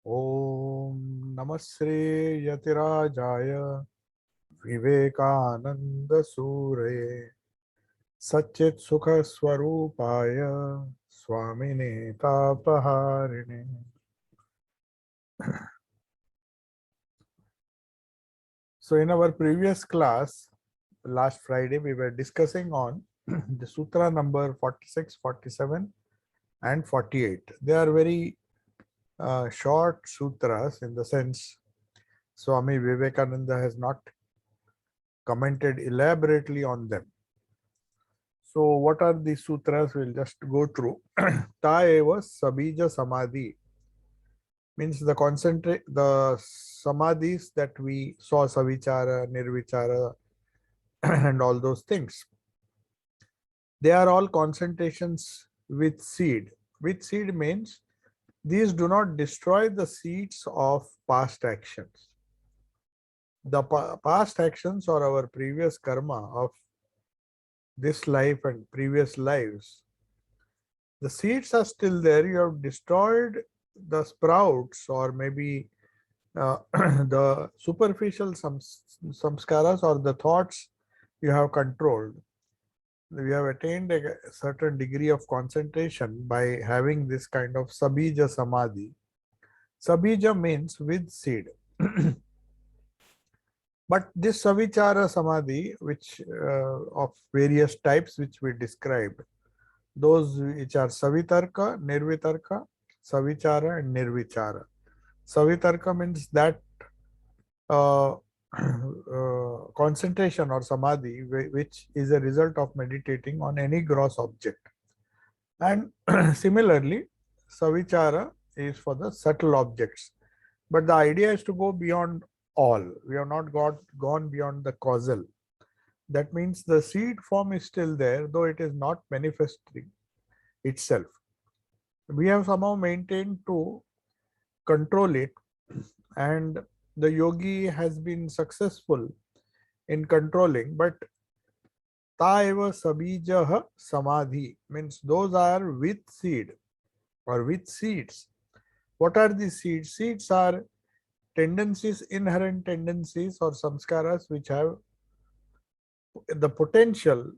ओम नमः श्री यतिराजाय विवेकानंद सूरये सच्चित् सुख स्वरूपाय स्वामिने तापहारिणे. So in our previous class, last Friday, we were discussing on the sutra number 46, 47 and 48. They are very short sutras in the sense Swami Vivekananda has not commented elaborately on them. So what are these sutras? We'll just go through. Ta eva sabija samadhi means the samadhis that we saw, savichara, nirvichara, and all those things. They are all concentrations with seed. With seed means these do not destroy the seeds of past actions. The past actions or our previous karma of this life and previous lives, the seeds are still there. You have destroyed the sprouts or maybe the superficial samskaras or the thoughts you have controlled. We have attained a certain degree of concentration by having this kind of sabija samadhi. Sabija means with seed. But this savichara samadhi, which of various types which we described, those which are savitarka, nirvitarka, savichara and nirvichara. Savitarka means that concentration or samadhi which is a result of meditating on any gross object. And similarly, savichara is for the subtle objects. But the idea is to go beyond all. We have not gone beyond the causal. That means the seed form is still there, though it is not manifesting itself. We have somehow maintained to control it, and the yogi has been successful in controlling. But taeva sabijah samadhi means those are with seed or with seeds. What are these seeds? Seeds are tendencies, inherent tendencies or samskaras which have the potential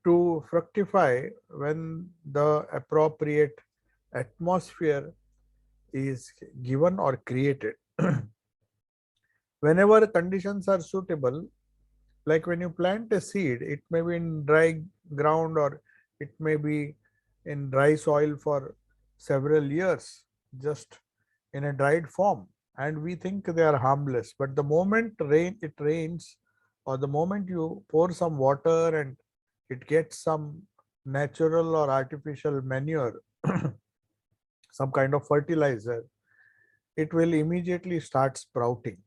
to fructify when the appropriate atmosphere is given or created. Whenever conditions are suitable, like when you plant a seed, it may be in dry ground or it may be in dry soil for several years, just in a dried form, and we think they are harmless. But the moment it rains, or the moment you pour some water and it gets some natural or artificial manure, some kind of fertilizer, it will immediately start sprouting.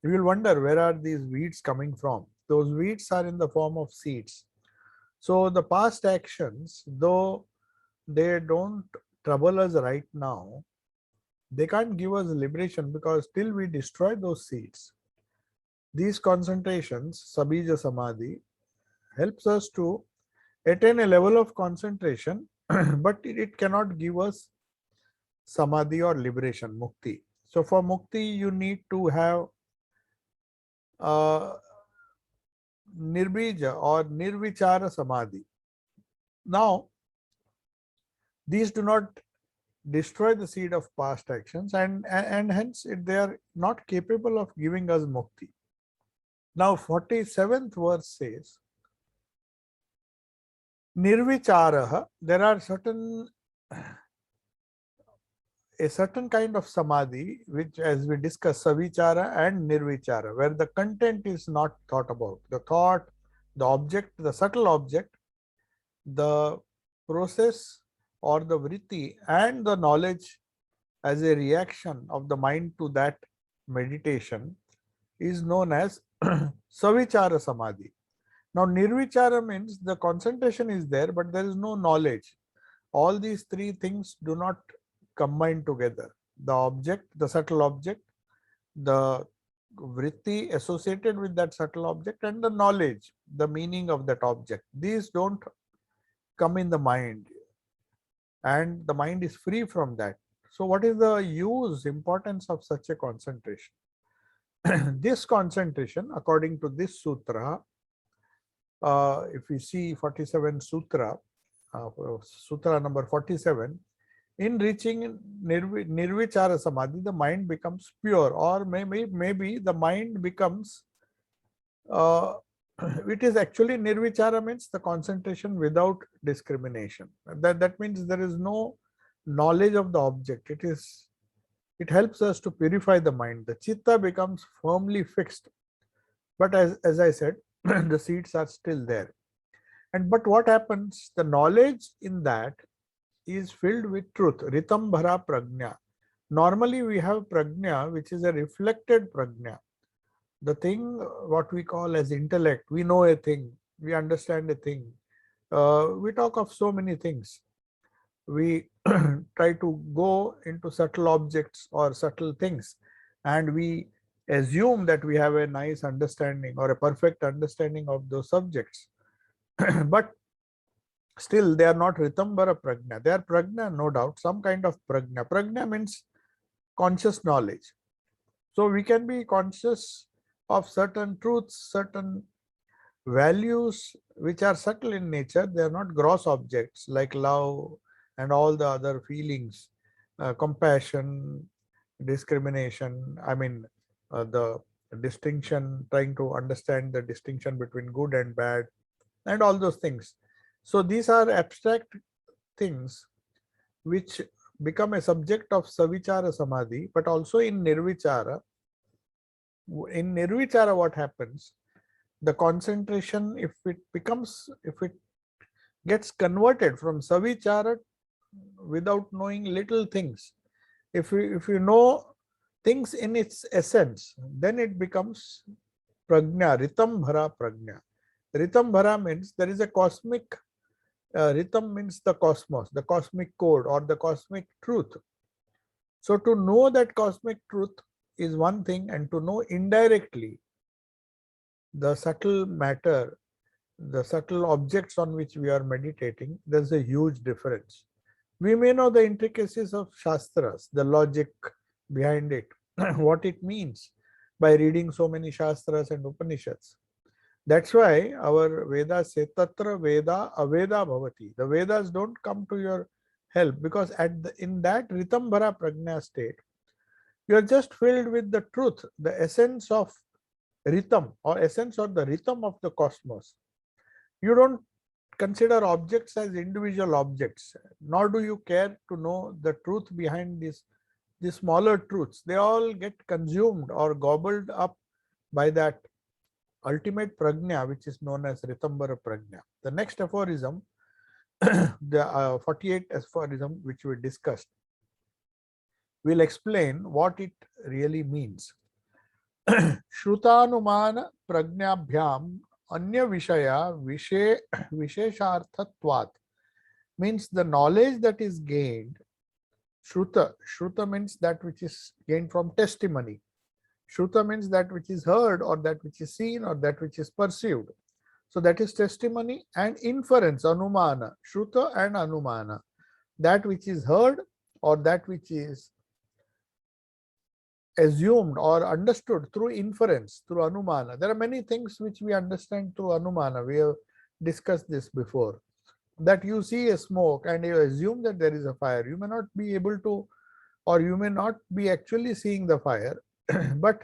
You will wonder, where are these weeds coming from? Those weeds are in the form of seeds. So the past actions, though they don't trouble us right now, they can't give us liberation because till we destroy those seeds. These concentrations, sabija samadhi, helps us to attain a level of concentration, but it cannot give us samadhi or liberation, mukti. So for mukti, you need to have nirbija or nirvichara samadhi. Now, these do not destroy the seed of past actions, and hence they are not capable of giving us mukti. Now 47th verse says, nirvicharaha, there are a certain kind of samadhi which, as we discussed, savichara and nirvichara, where the content is not thought about. The thought, the object, the subtle object, the process or the vritti and the knowledge as a reaction of the mind to that meditation is known as savichara samadhi. Now nirvichara means the concentration is there, but there is no knowledge. All these three things do not combine together. The object, the subtle object, the vritti associated with that subtle object, and the knowledge, the meaning of that object. These don't come in the mind, and the mind is free from that. So what is the importance of such a concentration? This concentration, according to this sutra, if we see 47 sutra, sutra number 47, in reaching nirvichara samadhi, the mind becomes pure, or maybe the mind becomes, it is actually nirvichara means the concentration without discrimination. That means there is no knowledge of the object. It helps us to purify the mind. The chitta becomes firmly fixed. But as I said, the seeds are still there. But what happens? The knowledge in that is filled with truth. Ritambhara prajna. Normally we have prajna, which is a reflected prajna. The thing what we call as intellect. We know a thing. We understand a thing. We talk of so many things. We try to go into subtle objects or subtle things, and we assume that we have a nice understanding or a perfect understanding of those subjects. But still they are not Ritambara Prajna. They are Prajna, no doubt, some kind of Prajna. Prajna means conscious knowledge. So we can be conscious of certain truths, certain values which are subtle in nature. They are not gross objects like love and all the other feelings, compassion, discrimination, the distinction, trying to understand the distinction between good and bad, and all those things. So these are abstract things which become a subject of savichara samadhi. But also in nirvichara, what happens? The concentration, if it gets converted from savichara without knowing little things, if you know things in its essence, then it becomes prajna, ritambhara prajna. Ritambhara means there is a cosmic, ritam means the cosmos, the cosmic code or the cosmic truth. So to know that cosmic truth is one thing, and to know indirectly the subtle matter, the subtle objects on which we are meditating, there's a huge difference. We may know the intricacies of Shastras, the logic behind it, what it means by reading so many Shastras and Upanishads. That's why our Vedas say Tatra Veda Aveda Bhavati. The Vedas don't come to your help, because in that Ritambhara Prajna state, you are just filled with the truth, the essence of Ritam, or essence or the rhythm of the cosmos. You don't consider objects as individual objects, nor do you care to know the truth behind these smaller truths. They all get consumed or gobbled up by that ultimate prajna, which is known as Ritambara Prajna. The next aphorism, the 48th aphorism, which we discussed, will explain what it really means. Shrutanumana prajnabhyam anya vishaya vishesharthatvat, means the knowledge that is gained. Shruta means that which is gained from testimony. Shruta means that which is heard, or that which is seen, or that which is perceived. So that is testimony and inference, anumana. Shruta and anumana. That which is heard or that which is assumed or understood through inference, through anumana. There are many things which we understand through anumana. We have discussed this before. That you see a smoke and you assume that there is a fire. You may not be able to, or you may not be actually seeing the fire, but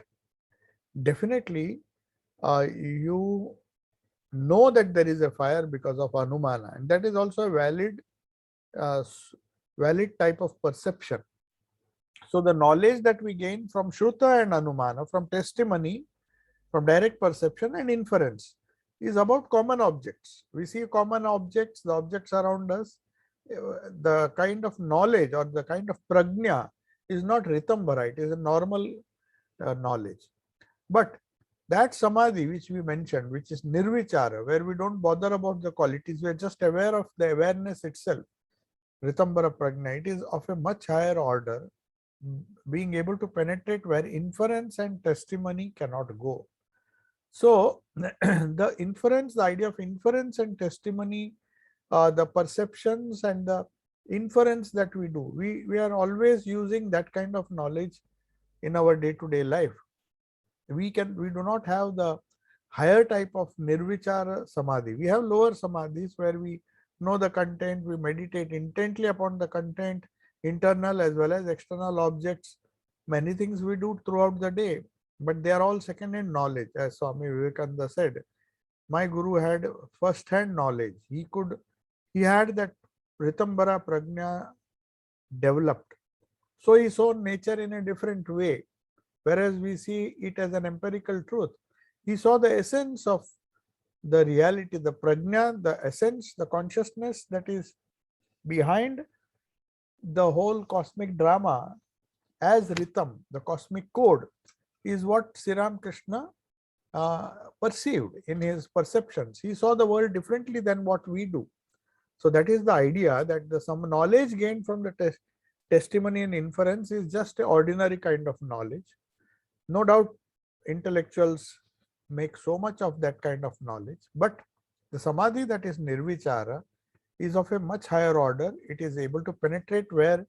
definitely you know that there is a fire because of anumana, and that is also a valid type of perception. So the knowledge that we gain from Shruta and Anumana, from testimony, from direct perception and inference, is about common objects. We see common objects, the objects around us. The kind of knowledge or the kind of prajna is not Ritambhara, it is a normal knowledge. But that samadhi which we mentioned, which is nirvichara, where we don't bother about the qualities, we are just aware of the awareness itself, Ritambhara prajna, it is of a much higher order, being able to penetrate where inference and testimony cannot go. So the inference, the idea of inference and testimony, the perceptions and the inference that we do. We are always using that kind of knowledge in our day-to-day life. We do not have the higher type of nirvichara samadhi. We have lower samadhis where we know the content, we meditate intently upon the content, internal as well as external objects. Many things we do throughout the day, but they are all second-hand knowledge. As Swami Vivekananda said, my guru had first-hand knowledge. He had that Ritambara Prajna developed. So he saw nature in a different way, whereas we see it as an empirical truth. He saw the essence of the reality, the prajna, the essence, the consciousness that is behind the whole cosmic drama as rhythm, the cosmic code, is what Sri Ramakrishna perceived in his perceptions. He saw the world differently than what we do. So that is the idea, that some knowledge gained from the testimony and inference is just an ordinary kind of knowledge. No doubt intellectuals make so much of that kind of knowledge, but the samadhi that is nirvichara is of a much higher order. It is able to penetrate where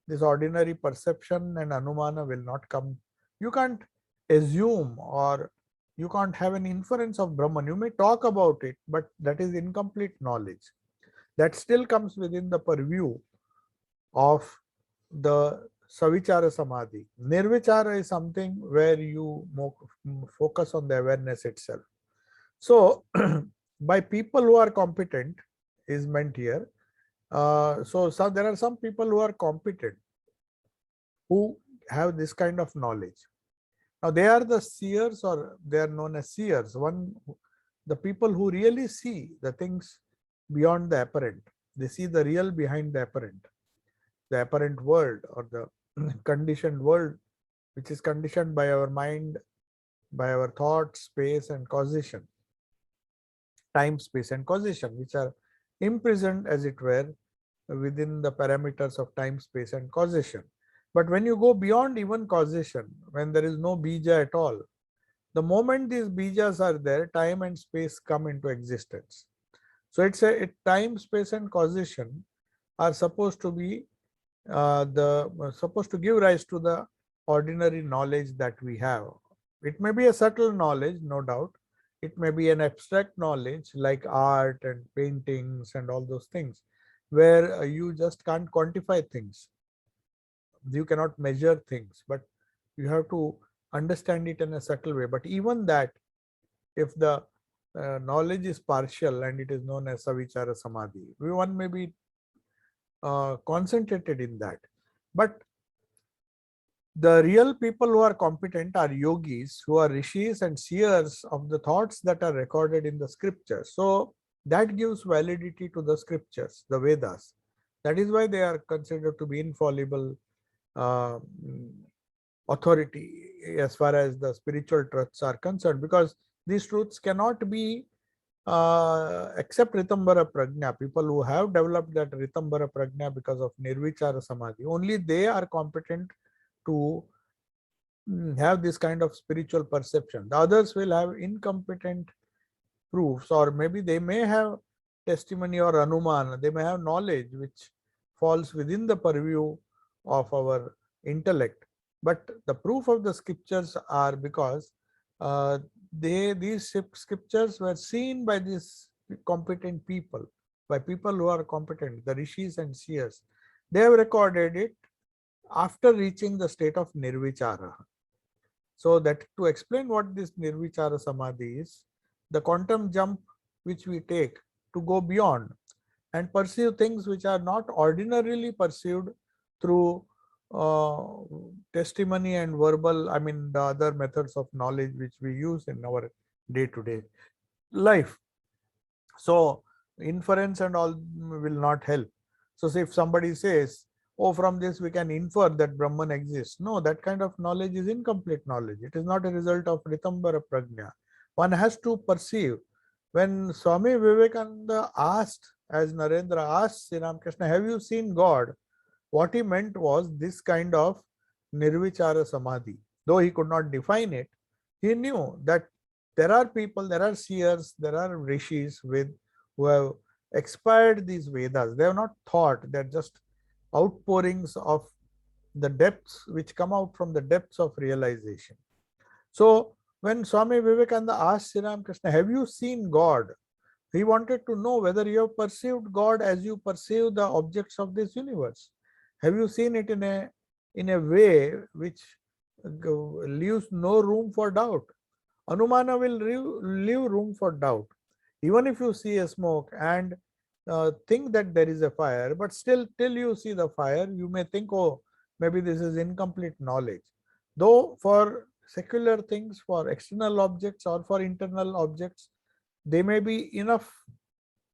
this ordinary perception and anumana will not come. You can't assume or you can't have an inference of Brahman. You may talk about it, but that is incomplete knowledge. That still comes within the purview of the Savichara Samadhi. Nirvichara is something where you focus on the awareness itself. So, by people who are competent is meant here. So there are some people who are competent, who have this kind of knowledge. Now, they are the seers, or they are known as seers. The people who really see the things beyond the apparent. They see the real behind the apparent world, or the conditioned world, which is conditioned by our mind, by our thought, space and causation, time, space and causation, which are imprisoned, as it were, within the parameters of time, space and causation. But when you go beyond even causation, when there is no bija at all, the moment these bijas are there, time and space come into existence. So it's time, space and causation are supposed to be supposed to give rise to the ordinary knowledge that we have. It may be a subtle knowledge, no doubt. It may be an abstract knowledge like art and paintings and all those things, where you just can't quantify things. You cannot measure things, but you have to understand it in a subtle way. But even that, if the knowledge is partial and it is known as Savichara Samadhi, one may be concentrated in that. But the real people who are competent are yogis, who are rishis and seers of the thoughts that are recorded in the scriptures. So that gives validity to the scriptures, the Vedas. That is why they are considered to be infallible authority as far as the spiritual truths are concerned, because these truths cannot be except Ritambara Prajna. People who have developed that Ritambara Prajna because of Nirvichara Samadhi, only they are competent to have this kind of spiritual perception. The others will have incompetent proofs, or maybe they may have testimony or anuman, they may have knowledge which falls within the purview of our intellect. But the proof of the scriptures are because these scriptures were seen by these competent people, by people who are competent, the rishis and seers. They have recorded it after reaching the state of nirvichara. So that to explain what this nirvichara samadhi is, the quantum jump which we take to go beyond and perceive things which are not ordinarily perceived through testimony and verbal, the other methods of knowledge which we use in our day-to-day life. So inference and all will not help. So if somebody says, oh, from this we can infer that Brahman exists. No, that kind of knowledge is incomplete knowledge. It is not a result of Ritambara Prajna. One has to perceive. When Swami Vivekananda asked, as Narendra asked Sri Ramakrishna, have you seen God? What he meant was this kind of Nirvichara Samadhi. Though he could not define it, he knew that there are people, there are seers, there are rishis who have expired these Vedas. They have not thought, they're just outpourings of the depths which come out from the depths of realization. So when Swami Vivekananda asked Sri Ramakrishna, have you seen God? He wanted to know whether you have perceived God as you perceive the objects of this universe. Have you seen it in a way which leaves no room for doubt? Anumana will leave room for doubt. Even if you see a smoke and think that there is a fire, but still till you see the fire, you may think, oh, maybe this is incomplete knowledge. Though for secular things, for external objects or for internal objects, they may be enough,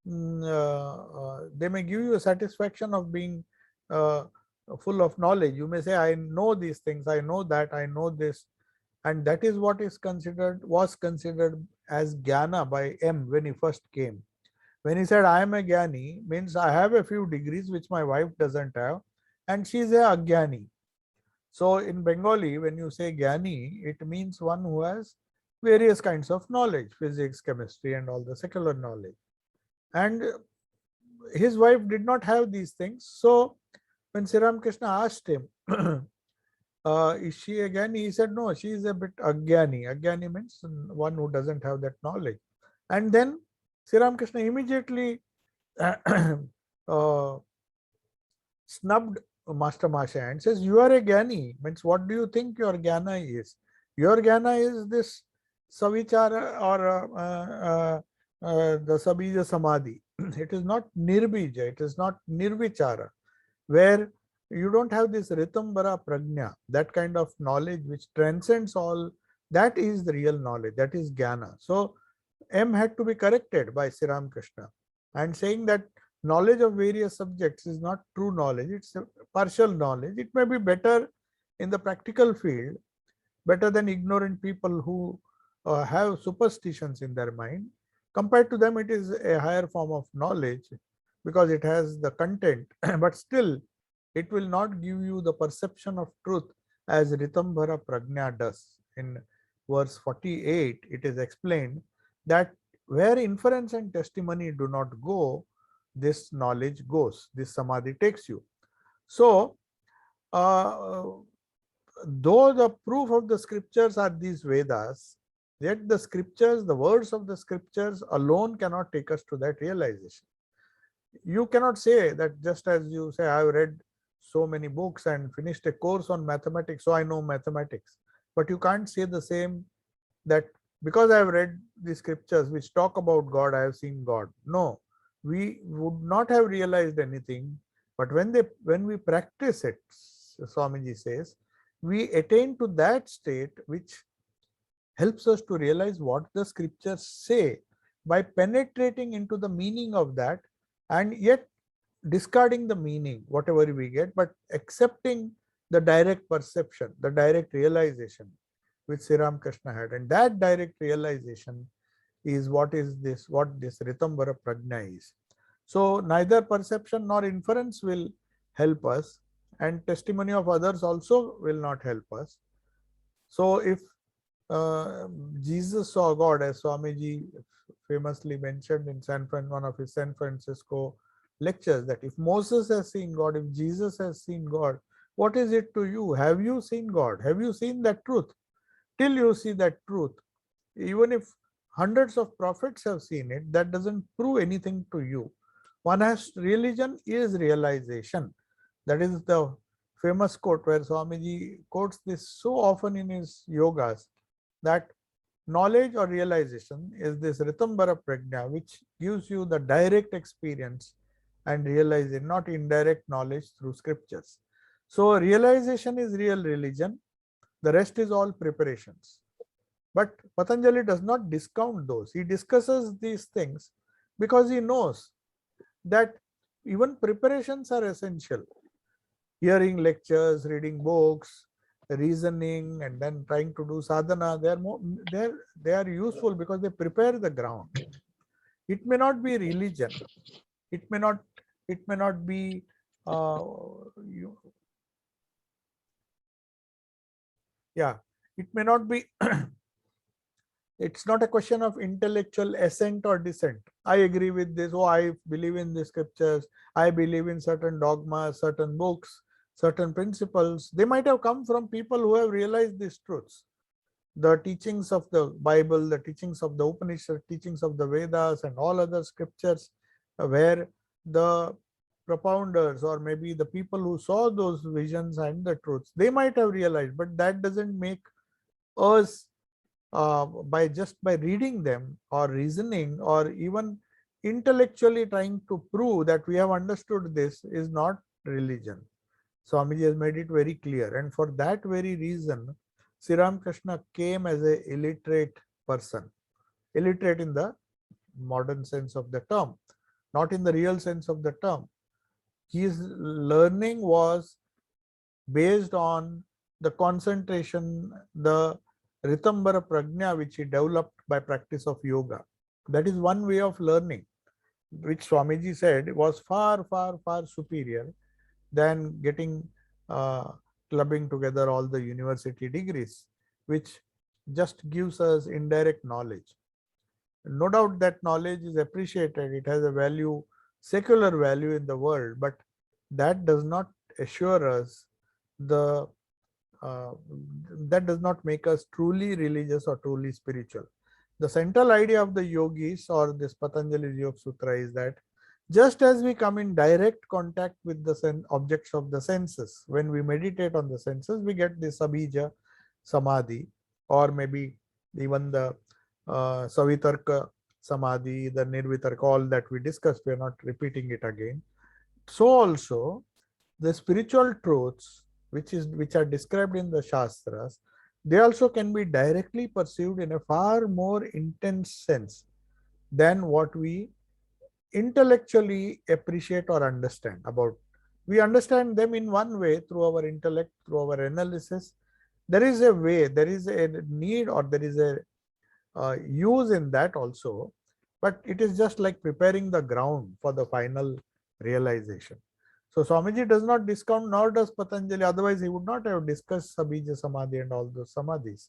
they may give you a satisfaction of being uh, full of knowledge. You may say, I know these things, I know that, I know this. And that is what was considered as Jnana by M when he first came. When he said, I am a Jnani, means I have a few degrees which my wife doesn't have, and she is a Ajnani. So in Bengali, when you say Jnani, it means one who has various kinds of knowledge, physics, chemistry, and all the secular knowledge. And his wife did not have these things. So when Sri Ramakrishna asked him, is she a Jnani? He said, no, she is a bit Ajnani. Ajnani means one who doesn't have that knowledge. And then Sri Ramakrishna immediately snubbed Master Masha and says, you are a Jnani. Means what do you think your Jnana is? Your Jnana is this Savichara or the Sabija Samadhi. It is not Nirbija, it is not Nirvichara, where you don't have this Ritambara Prajna, that kind of knowledge which transcends all. That is the real knowledge, that is Jnana. So M had to be corrected by Sri Ramakrishna and saying that knowledge of various subjects is not true knowledge, it's a partial knowledge. It may be better in the practical field, better than ignorant people who have superstitions in their mind. Compared to them, it is a higher form of knowledge because it has the content, but still it will not give you the perception of truth as Ritambara Prajna does. In verse 48, it is explained that where inference and testimony do not go, this knowledge goes, this samadhi takes you. So, though the proof of the scriptures are these Vedas, yet the scriptures, the words of the scriptures alone cannot take us to that realization. You cannot say that just as you say, I've read so many books and finished a course on mathematics, so I know mathematics. But you can't say the same that because I have read the scriptures which talk about God, I have seen God. No, we would not have realized anything. But when we practice it, Swamiji says, we attain to that state which helps us to realize what the scriptures say by penetrating into the meaning of that and yet discarding the meaning, whatever we get, but accepting the direct perception, the direct realization which Sri Ramakrishna had. And that direct realization is what this Ritambara Prajna is. So neither perception nor inference will help us, and testimony of others also will not help us. So if Jesus saw God, as Swamiji famously mentioned in one of his San Francisco lectures, that if Moses has seen God, if Jesus has seen God, what is it to you? Have you seen God? Have you seen that truth? Till you see that truth, even if hundreds of prophets have seen it, that doesn't prove anything to you. One has, religion is realization. That is the famous quote where Swamiji quotes this so often in his yogas, that knowledge or realization is this Ritambara Prajna, which gives you the direct experience and realizing, not indirect knowledge through scriptures. So realization is real religion. The rest is all preparations. But Patanjali does not discount those. He discusses these things because he knows that even preparations are essential. Hearing lectures, reading books, reasoning, and then trying to do sadhana, they are useful because they prepare the ground. It may not be religion. It may not be it may not be It's not a question of intellectual assent or dissent. I agree with this. Oh, I believe in the scriptures. I believe in certain dogmas, certain books, certain principles. They might have come from people who have realized these truths. The teachings of the Bible, the teachings of the Upanishad, teachings of the Vedas, and all other scriptures, where the propounders or maybe the people who saw those visions and the truths, they might have realized, but that doesn't make us by reading them or reasoning or even intellectually trying to prove that we have understood this is not religion. Swamiji has made it very clear, and for that very reason, Sri Ramakrishna came as a illiterate person, illiterate in the modern sense of the term, not in the real sense of the term. His learning was based on the concentration, the Ritambara Prajna, which he developed by practice of yoga. That is one way of learning, which Swamiji said was far, far, far superior than getting clubbing together all the university degrees, which just gives us indirect knowledge. No doubt that knowledge is appreciated, it has a value, secular value in the world, but that does not assure us the that does not make us truly religious or truly spiritual. The central idea of the yogis or this Patanjali's Yoga Sutra is that just as we come in direct contact with the objects of the senses, when we meditate on the senses, we get the Sabija Samadhi, or maybe even the Savitarka Samadhi, the Nirvitarka, all that we discussed, we are not repeating it again. So also, the spiritual truths which are described in the Shastras, they also can be directly perceived in a far more intense sense than what we intellectually appreciate or understand about. We understand them in one way through our intellect, through our analysis. There is a way, there is a need, or there is a use in that also, but it is just like preparing the ground for the final realization. So Swamiji does not discount, nor does Patanjali, otherwise he would not have discussed Sabija Samadhi and all those Samadhis,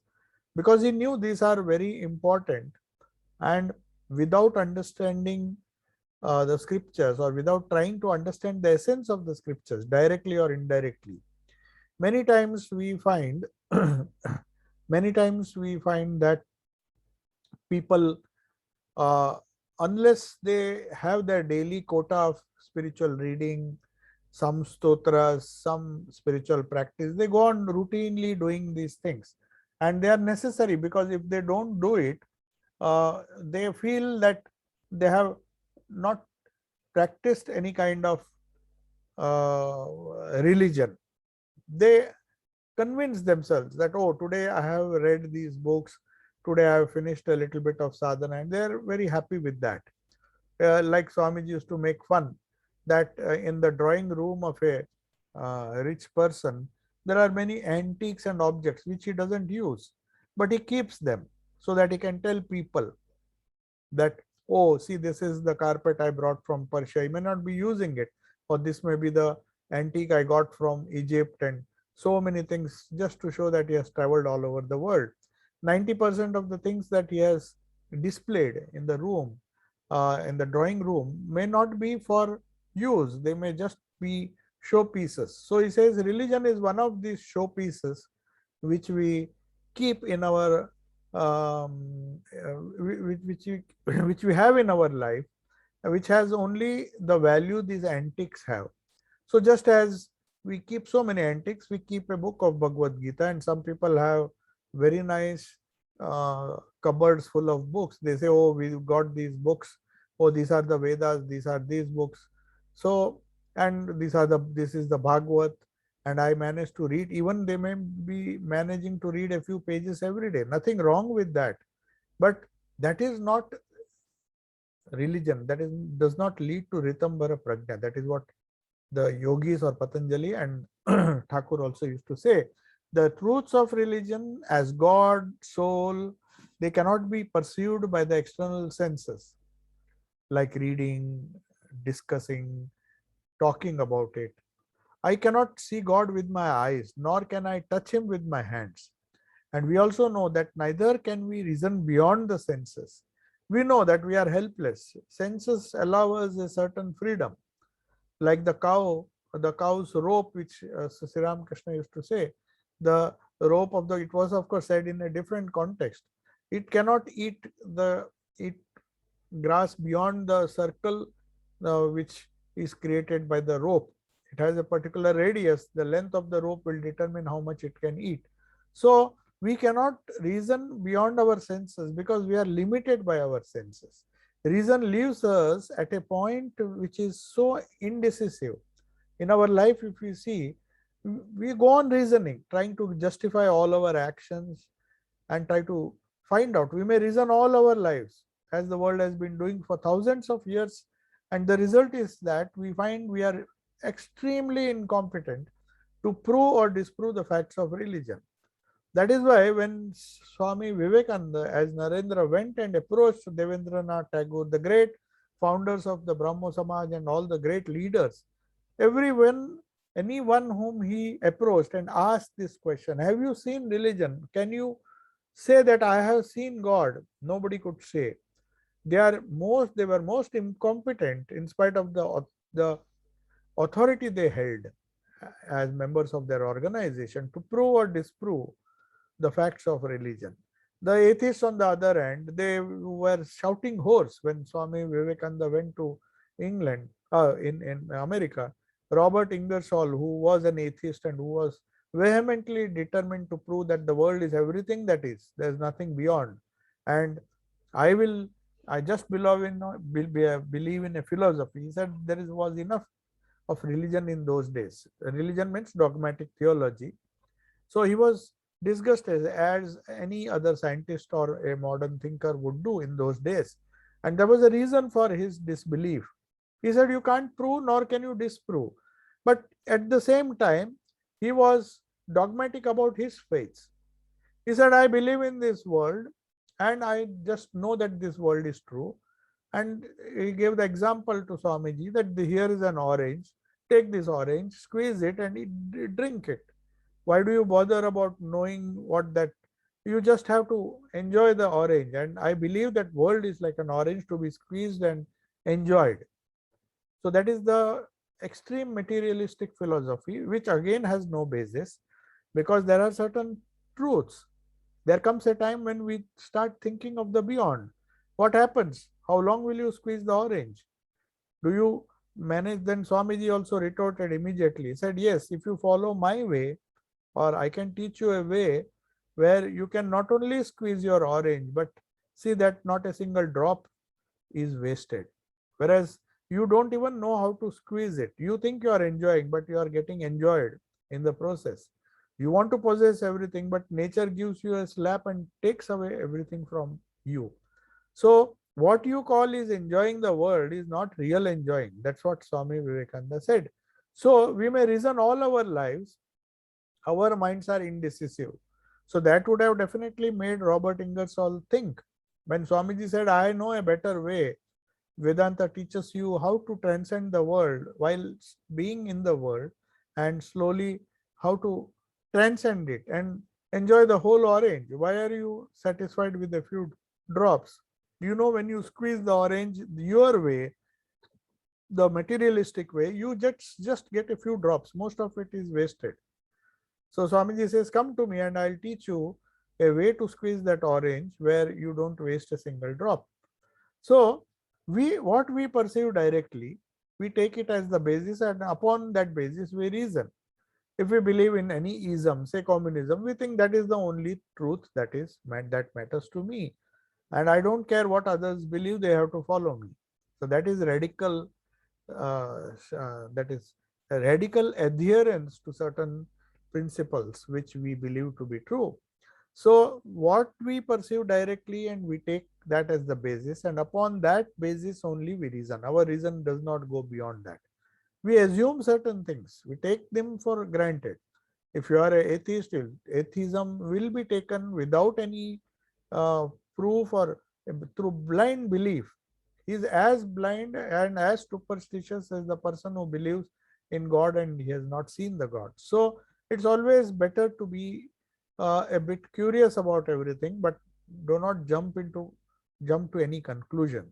because he knew these are very important, and without understanding the scriptures, or without trying to understand the essence of the scriptures directly or indirectly, many times we find that people, unless they have their daily quota of spiritual reading, some stotras, some spiritual practice, they go on routinely doing these things, and they are necessary, because if they don't do it, they feel that they have not practiced any kind of religion. They convince themselves that, oh, today I have read these books, today I have finished a little bit of sadhana, and they are very happy with that. Like Swamiji used to make fun that in the drawing room of a rich person, there are many antiques and objects which he doesn't use, but he keeps them so that he can tell people that, oh, see, this is the carpet I brought from Persia. He may not be using it, or this may be the antique I got from Egypt, and so many things, just to show that he has traveled all over the world. 90% of the things that he has displayed in the room, in the drawing room, may not be for use. They may just be showpieces. So he says religion is one of these showpieces which we keep in our which we have in our life, which has only the value these antiques have. So just as we keep so many antiques, we keep a book of Bhagavad Gita, and some people have very nice cupboards full of books. They say, oh, we got these books, oh, these are the Vedas, these are these books, so, and this is the Bhagavad, and I managed to read. Even they may be managing to read a few pages every day, nothing wrong with that, but that is not religion. That is does not lead to Ritambara Prajna. That is what the yogis or Patanjali and Thakur also used to say. The truths of religion as God, soul, they cannot be perceived by the external senses, like reading, discussing, talking about it. I cannot see God with my eyes, nor can I touch him with my hands. And we also know that neither can we reason beyond the senses. We know that we are helpless. Senses allow us a certain freedom, like the cow's rope, which Sri Ramakrishna used to say, the rope of the, it was of course said in a different context. It cannot eat grass beyond the circle which is created by the rope. It has a particular radius. The length of the rope will determine how much it can eat. So we cannot reason beyond our senses because we are limited by our senses. Reason leaves us at a point which is so indecisive. In our life, if we see, we go on reasoning, trying to justify all our actions and try to find out. We may reason all our lives, as the world has been doing for thousands of years, and the result is that we find we are extremely incompetent to prove or disprove the facts of religion. That is why when Swami Vivekananda, as Narendra, went and approached Devendranath Tagore, the great founders of the Brahmo Samaj and all the great leaders, anyone whom he approached and asked this question, have you seen religion? Can you say that I have seen God? Nobody could say. They were most incompetent in spite of the authority they held as members of their organization to prove or disprove the facts of religion. The atheists, on the other hand, they were shouting hoarse when Swami Vivekananda went to England, in America. Robert Ingersoll, who was an atheist and who was vehemently determined to prove that the world is everything that is, there is nothing beyond. And I just believe in a philosophy. He said was enough of religion in those days. Religion means dogmatic theology. So he was disgusted as any other scientist or a modern thinker would do in those days. And there was a reason for his disbelief. He said, you can't prove nor can you disprove. But at the same time, he was dogmatic about his faith. He said, I believe in this world and I just know that this world is true. And he gave the example to Swamiji that here is an orange. Take this orange, squeeze it and drink it. Why do you bother about knowing what that? You just have to enjoy the orange. And I believe that world is like an orange to be squeezed and enjoyed. So that is the extreme materialistic philosophy, which again has no basis, because there are certain truths. There comes a time when we start thinking of the beyond. What happens? How long will you squeeze the orange? Do you manage? Then Swamiji also retorted immediately. He said, yes, if you follow my way, or I can teach you a way where you can not only squeeze your orange, but see that not a single drop is wasted. Whereas you don't even know how to squeeze it. You think you are enjoying, but you are getting enjoyed in the process. You want to possess everything, but nature gives you a slap and takes away everything from you. So what you call is enjoying the world is not real enjoying. That's what Swami Vivekananda said. So we may reason all our lives, our minds are indecisive. So that would have definitely made Robert Ingersoll think. When Swamiji said, I know a better way, Vedanta teaches you how to transcend the world while being in the world, and slowly how to transcend it and enjoy the whole orange. Why are you satisfied with a few drops? You know, when you squeeze the orange your way, the materialistic way, you just get a few drops. Most of it is wasted. So Swamiji says, come to me and I'll teach you a way to squeeze that orange where you don't waste a single drop. So what we perceive directly, we take it as the basis, and upon that basis we reason. If we believe in any ism, say communism, we think that is the only truth that matters to me. And I don't care what others believe, they have to follow me. So that is a radical adherence to certain principles which we believe to be true. So what we perceive directly, and we take that as the basis, and upon that basis only we reason. Our reason does not go beyond that. We assume certain things, we take them for granted. If you are an atheist, atheism will be taken without any proof or through blind belief. He is as blind and as superstitious as the person who believes in God and he has not seen the God. So it's always better to be a bit curious about everything, but do not jump to any conclusion,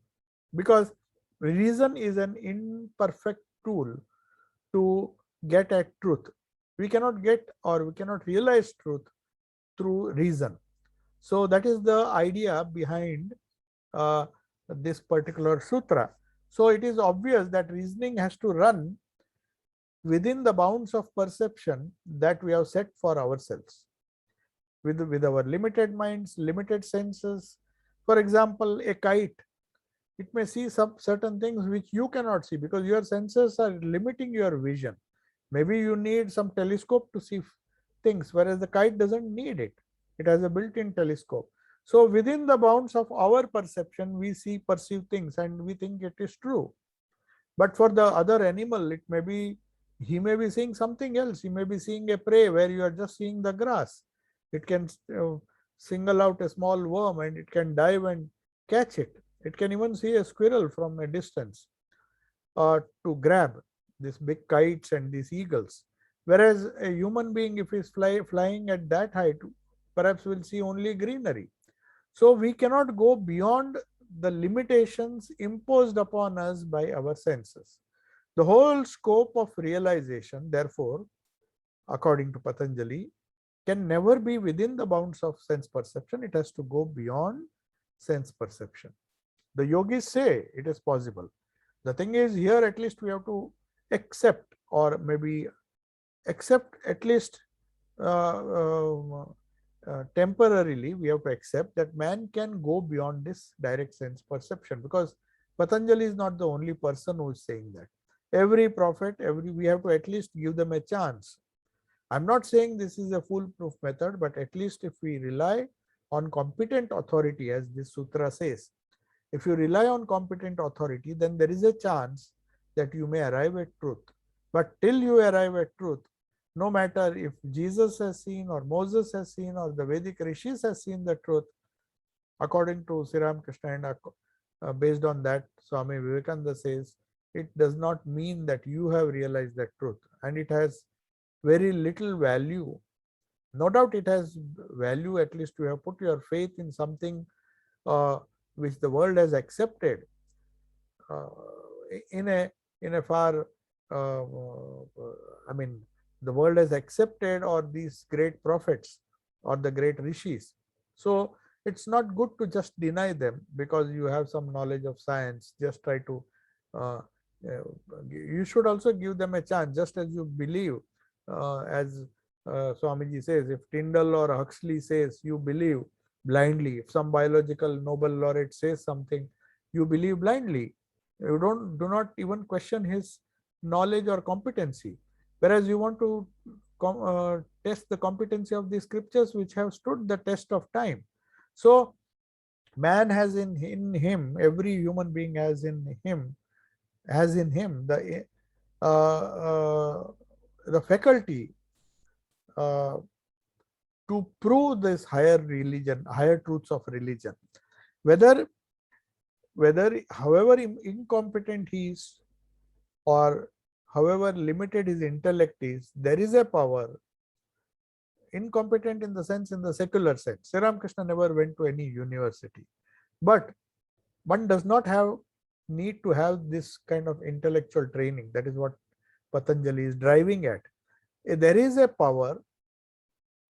because reason is an imperfect tool to get at truth. We cannot get, or we cannot realize truth through reason. So that is the idea behind uh, this particular sutra. So it is obvious that reasoning has to run within the bounds of perception that we have set for ourselves, with our limited minds, limited senses. For example, a kite, it may see some certain things which you cannot see because your senses are limiting your vision. Maybe you need some telescope to see things, whereas the kite doesn't need it. It has a built-in telescope. So within the bounds of our perception, we perceive things and we think it is true. But for the other animal, it may be, he may be seeing something else. He may be seeing a prey where you are just seeing the grass. It can single out a small worm and it can dive and catch it. It can even see a squirrel from a distance to grab these big kites and these eagles. Whereas a human being, if he's flying at that height, perhaps will see only greenery. So we cannot go beyond the limitations imposed upon us by our senses. The whole scope of realization, therefore, according to Patanjali, can never be within the bounds of sense perception. It has to go beyond sense perception. The yogis say it is possible. The thing is, here at least we have to accept, or maybe accept at least temporarily, we have to accept that man can go beyond this direct sense perception, because Patanjali is not the only person who is saying that. Every prophet, we have to at least give them a chance. I'm not saying this is a foolproof method, but at least if we rely on competent authority, as this sutra says, if you rely on competent authority, then there is a chance that you may arrive at truth. But till you arrive at truth, no matter if Jesus has seen, or Moses has seen, or the Vedic rishis has seen the truth, according to Sri Ramakrishna, and based on that, Swami Vivekananda says, it does not mean that you have realized that truth, and it has very little value. No doubt it has value, at least you have put your faith in something which the world has accepted uh, in a far I mean, the world has accepted, or these great prophets or the great rishis. So it's not good to just deny them because you have some knowledge of science. Just try to you should also give them a chance, just as you believe, as Swamiji says, if Tyndall or Huxley says, you believe blindly. If some biological Nobel laureate says something, you believe blindly. You do not even question his knowledge or competency. Whereas you want to test the competency of the scriptures which have stood the test of time. So man has in him, every human being has in him the faculty to prove this higher truths of religion. Whether however incompetent he is, or however limited his intellect is, there is a power. Incompetent in the secular sense. Sri Ramakrishna never went to any university, but one does not need to have this kind of intellectual training. That is what Patanjali is driving at. There is a power,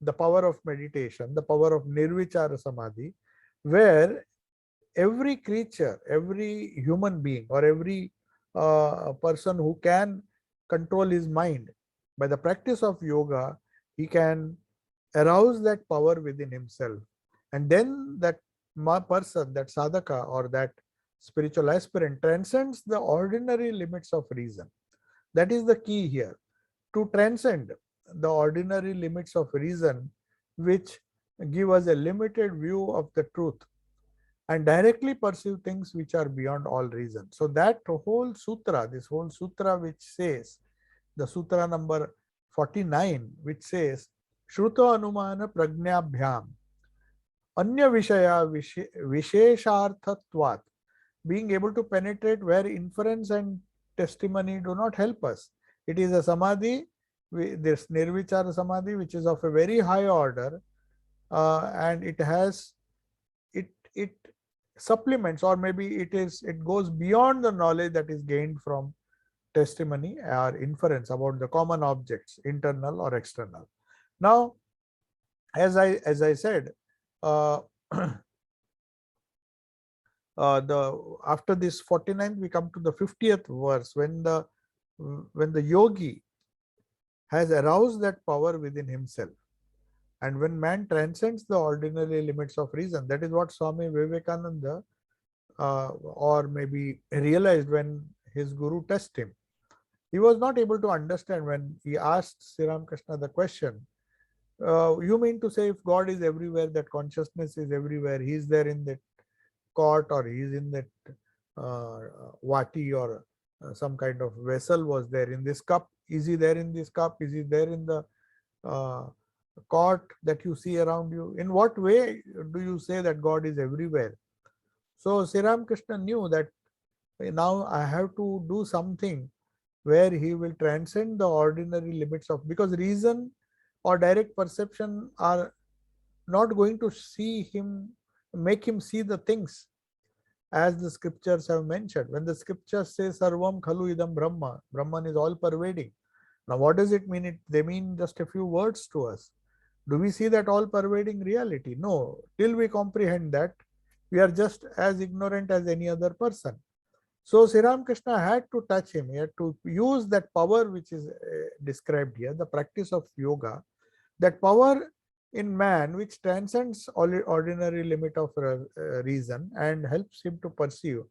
the power of meditation, the power of nirvichara samadhi, where every creature, every human being, or every person who can control his mind, by the practice of yoga, he can arouse that power within himself. And then that person, that sadhaka, or that spiritual aspirant transcends the ordinary limits of reason. That is the key here, to transcend the ordinary limits of reason, which give us a limited view of the truth, and directly perceive things which are beyond all reason. So that whole sutra, which says, the sutra number 49, which says, Shruta Anumana Pragnabhyam Anya Vishaya Vishesharthatvat, being able to penetrate where inference and testimony do not help us. It is a samadhi, this nirvichara samadhi, which is of a very high order, and it supplements, or maybe it goes beyond the knowledge that is gained from testimony or inference about the common objects, internal or external. Now, as I said, uh, the after this 49th, we come to the 50th verse, when the yogi has aroused that power within himself, and when man transcends the ordinary limits of reason. That is what Swami Vivekananda or maybe realized when his guru tested him. He was not able to understand when he asked Sri Ramakrishna the question, you mean to say if God is everywhere, that consciousness is everywhere, he is there in that cot, or he is in that uh, vati, or some kind of vessel was there in this cup? Is he there in this cup? Is he there in the uh, cot that you see around you? In what way do you say that God is everywhere? So Sri Ramakrishna knew that now I have to do something where he will transcend the ordinary limits of, because reason or direct perception are not going to make him see the things as the scriptures have mentioned. When the scriptures say Sarvam Khalu Idam Brahma, Brahman is all pervading. Now, what does it mean? They mean just a few words to us. Do we see that all pervading reality? No. Till we comprehend that, we are just as ignorant as any other person. So Sri Ramakrishna had to touch him. He had to use that power which is described here, the practice of yoga, that power in man which transcends ordinary limit of reason and helps him to perceive.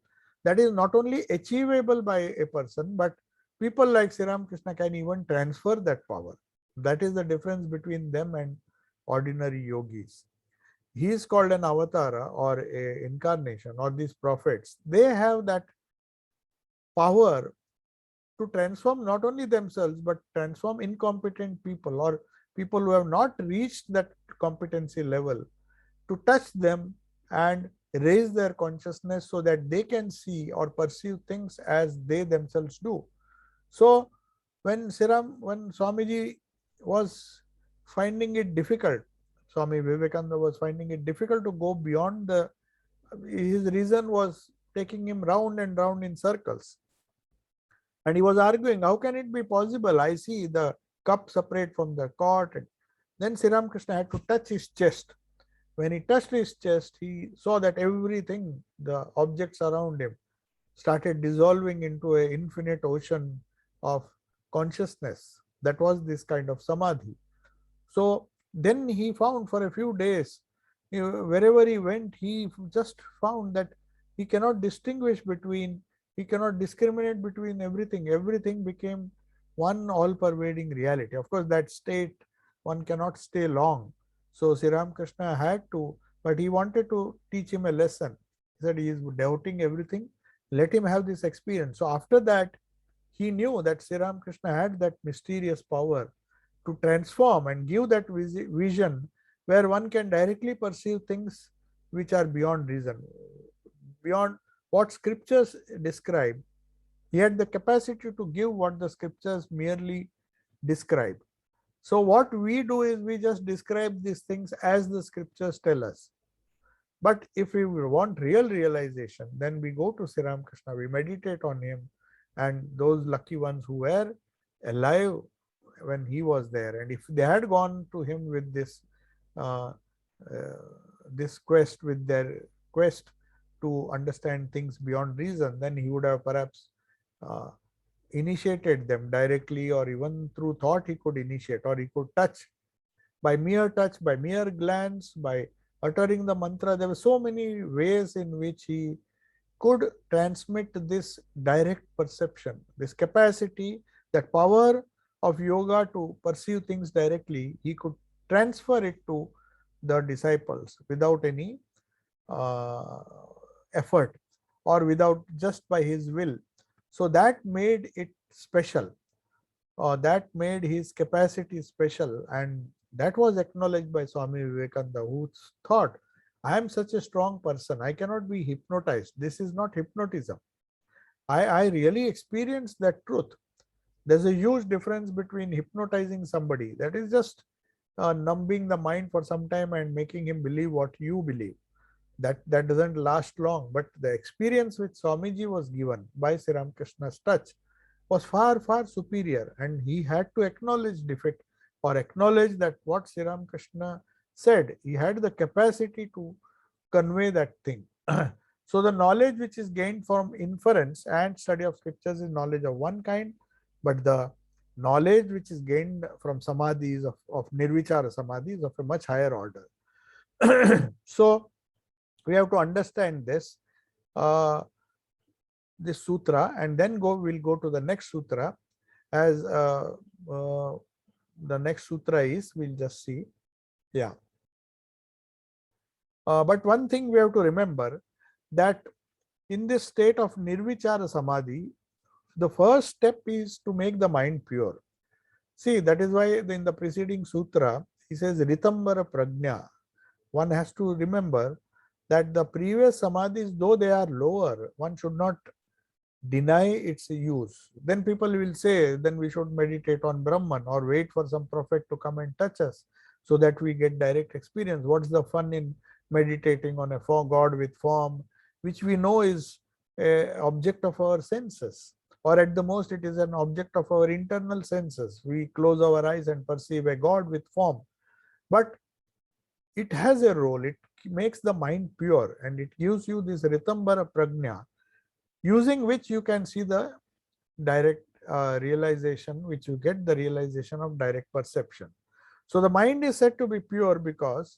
That is not only achievable by a person, but people like Sri Ramakrishna can even transfer that power. That is the difference between them and ordinary yogis. He is called an avatara or a incarnation, or these prophets. They have that power to transform not only themselves but transform incompetent people, or people who have not reached that competency level, to touch them and raise their consciousness so that they can see or perceive things as they themselves do. So when Swamiji was finding it difficult, Swami Vivekananda was finding it difficult to go beyond his reason was taking him round and round in circles. And he was arguing, how can it be possible? I see the cup separate from the cot. And then Sri Ramakrishna had to touch his chest. When he touched his chest, he saw that everything, the objects around him, started dissolving into an infinite ocean of consciousness. That was this kind of samadhi. So then he found for a few days, wherever he went, he just found that he cannot distinguish between, he cannot discriminate between everything. Everything became one all-pervading reality. Of course, that state, one cannot stay long. So Sri Ramakrishna had to, but he wanted to teach him a lesson. He said he is doubting everything. Let him have this experience. So after that, he knew that Sri Ramakrishna had that mysterious power to transform and give that vision where one can directly perceive things which are beyond reason, beyond what scriptures describe. He had the capacity to give what the scriptures merely describe. So what we do is we just describe these things as the scriptures tell us. But if we want real realization, then we go to Sri Ramakrishna, we meditate on him, and those lucky ones who were alive when he was there, and if they had gone to him with uh, this quest, with their quest to understand things beyond reason, then he would have perhaps initiated them directly, or even through thought he could initiate, or he could touch, by mere glance, by uttering the mantra. There were so many ways in which he could transmit this direct perception, this capacity, that power of yoga to perceive things directly. He could transfer it to the disciples without any uh, effort, or without, just by his will. So that made it special. That made his capacity special, and that was acknowledged by Swami Vivekananda, who thought, I am such a strong person, I cannot be hypnotized. This is not hypnotism. I really experienced that truth. There's a huge difference between hypnotizing somebody, that is just numbing the mind for some time and making him believe what you believe. That doesn't last long. But the experience which Swamiji was given by Sri Ramakrishna's touch was far, far superior, and he had to acknowledge defeat or acknowledge that what Sri Ramakrishna said, he had the capacity to convey that thing. So the knowledge which is gained from inference and study of scriptures is knowledge of one kind, but the knowledge which is gained from samadhis of nirvichara samadhis of a much higher order. So we have to understand this sutra, and then we'll go to the next sutra. As the next sutra is, we'll just see. Yeah. But one thing we have to remember, that in this state of nirvichara samadhi, the first step is to make the mind pure. See, that is why in the preceding sutra, he says Ritambara Prajna. One has to remember that the previous samadhis, though they are lower, one should not deny its use. Then people will say, then we should meditate on Brahman or wait for some prophet to come and touch us so that we get direct experience. What's the fun in meditating on a God with form, which we know is an object of our senses, or at the most it is an object of our internal senses. We close our eyes and perceive a God with form, but it has a role. It makes the mind pure, and it gives you this Ritambara Prajna, using which you can see the direct realization, which you get the realization of direct perception. So the mind is said to be pure because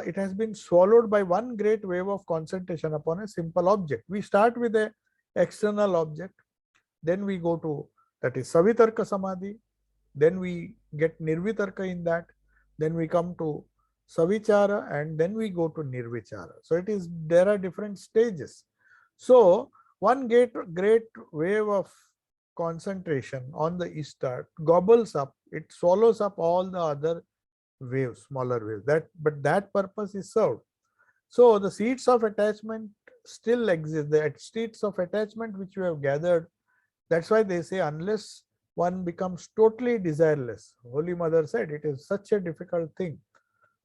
it has been swallowed by one great wave of concentration upon a simple object. We start with a external object, then we go to, that is Savitarka Samadhi, then we get Nirvitarka in that, then we come to Savichara, and then we go to Nirvichara. So there are different stages. So one great wave of concentration on the Ishta gobbles up, it swallows up all the other waves, smaller waves. But that purpose is served. So the seeds of attachment still exist. The seeds of attachment which we have gathered, that's why they say unless one becomes totally desireless. Holy Mother said it is such a difficult thing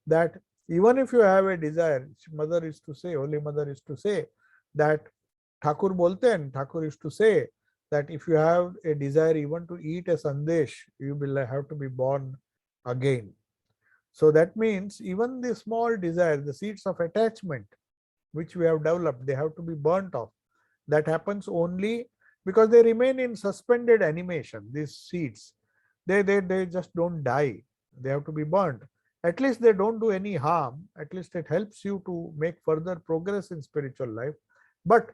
that even if you have a desire, Mother is to say, Holy Mother is to say that Thakur bolte, and Thakur is to say that if you have a desire even to eat a sandesh, you will have to be born again. So that means even the small desire, the seeds of attachment which we have developed, they have to be burnt off. That happens only because they remain in suspended animation. These seeds, they just don't die. They have to be burnt. At least they don't do any harm. At least it helps you to make further progress in spiritual life. But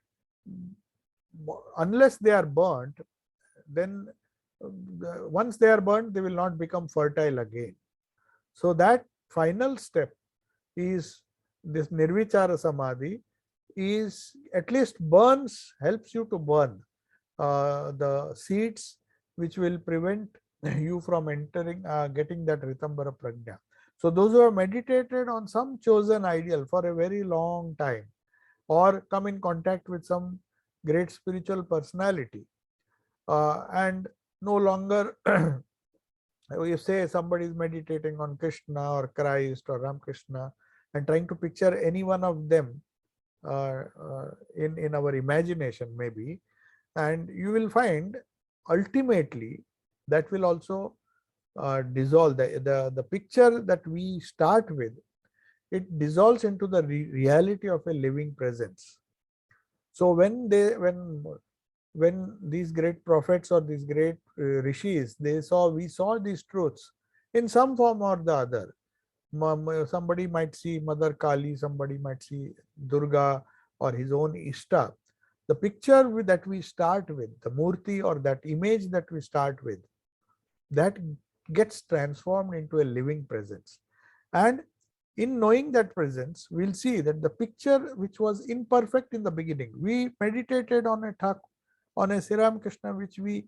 unless they are burnt, then once they are burnt, they will not become fertile again. So that final step is this Nirvichara Samadhi, is at least helps you to burn the seeds which will prevent you from getting that Ritambara Prajna. So those who have meditated on some chosen ideal for a very long time, or come in contact with some great spiritual personality, and no longer you say somebody is meditating on Krishna or Christ or Ramakrishna and trying to picture any one of them in our imagination maybe, and you will find ultimately that will also dissolve. The picture that we start with, it dissolves into the reality of a living presence. So when these great prophets or these great rishis, we saw these truths in some form or the other. Somebody might see Mother Kali, somebody might see Durga or his own Ishta. The picture that we start with, the murti or that image that we start with, that gets transformed into a living presence. And in knowing that presence, we'll see that the picture which was imperfect in the beginning, we meditated on a Sri Ramakrishna which we